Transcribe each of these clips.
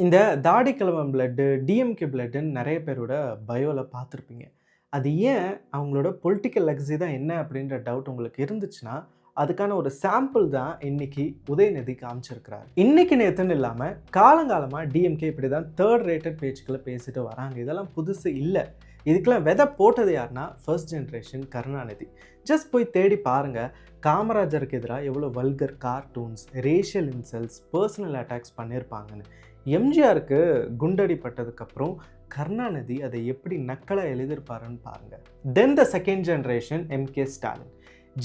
இந்த தாடி கிழவன் பிளட்டு, டிஎம்கே பிளட்டுன்னு நெறைய பேரோட பயோல பார்த்துருப்பீங்க. அது ஏன் அவங்களோட பொலிட்டிக்கல் லெகசி தான் என்ன அப்படின்ற டவுட் உங்களுக்கு இருந்துச்சுன்னா, அதுக்கான ஒரு சாம்பிள் தான் இன்னைக்கு உதயநிதி காமிச்சிருக்கிறார். இன்னைக்கு நேத்துன்னு இல்லாம காலங்காலமா டிஎம்கே இப்படி தான் 3 ரேட்டட் பேச்சுக்கள பேசிட்டு வராங்க. இதெல்லாம் புதுசு இல்ல. இதுக்கெல்லாம் விதை போட்டது யாருன்னா, ஃபர்ஸ்ட் ஜெனரேஷன் கருணாநிதி. ஜஸ்ட் போய் தேடி பாருங்க. காமராஜருக்கு எதிரா எவ்வளோ vulgar cartoons, racial insults, personal attacks பண்ணியிருப்பாங்கன்னு. எம்ஜிஆருக்கு குண்டடிப்பட்டதுக்கப்புறம் கருணாநிதி அதை எப்படி நக்கலா எழுதியிருப்பாருன்னு பாருங்க. Then the second generation MK Stalin.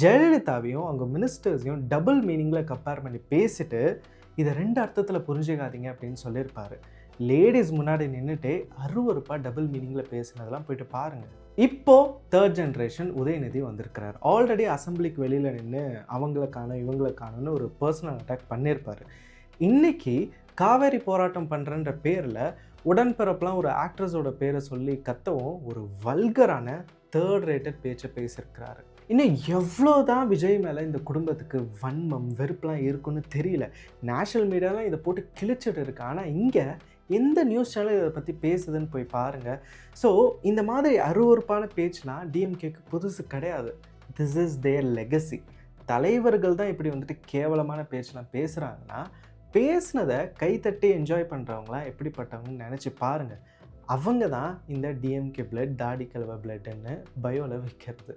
ஜெயலலிதாவையும் அவங்க மினிஸ்டர்ஸையும் டபுள் மீனிங்கில் கம்பேர் பண்ணி பேசிட்டு இதை 2 அர்த்தத்தில் புரிஞ்சுக்காதீங்க அப்படின்னு சொல்லியிருப்பாரு. லேடிஸ் முன்னாடி நின்றுட்டே அருவருப்பாக டபுள் மீனிங்கில் பேசினதெல்லாம் போயிட்டு பாருங்கள். இப்போ தேர்ட் ஜென்ரேஷன் உதயநிதி வந்திருக்கிறார். ஆல்ரெடி அசம்பிளிக்கு வெளியில் நின்று அவங்களுக்கான இவங்களுக்கானு ஒரு பர்சனல் அட்டாக் பண்ணியிருப்பார். இன்னைக்கு காவேரி போராட்டம் பண்ணுறன்ற பேரில் உடன்பிறப்புலாம் ஒரு ஆக்ட்ரஸோட பேரை சொல்லி கத்தவும் ஒரு வல்கரான தேர்ட் ரேட்டட் பேச்சை பேசியிருக்கிறாரு. இன்னும் எவ்வளோ தான் விஜய் மேலே இந்த குடும்பத்துக்கு வன்மம் வெறுப்புலாம் இருக்குன்னு தெரியல. நேஷனல் மீடியாலாம் இதை போட்டு கிழிச்சிட்டு இருக்கு. ஆனால் இங்கே எந்த நியூஸ் சேனல் இதை பற்றி பேசுதுன்னு போய் பாருங்கள். ஸோ இந்த மாதிரி அருவருப்பான பேச்சுலாம் டிஎம்கேக்கு புதுசு கிடையாது. This is their legacy. தலைவர்கள் தான் இப்படி வந்துட்டு கேவலமான பேச்செலாம் பேசுகிறாங்கன்னா, பேசுனதை கைத்தட்டி என்ஜாய் பண்ணுறவங்களாம் எப்படிப்பட்டவங்கன்னு நினச்சி பாருங்கள். அவங்க தான் இந்த டிஎம்கே பிளட், தாடி கழுவ பிளட்டுன்னு பயோவில் வைக்கிறது.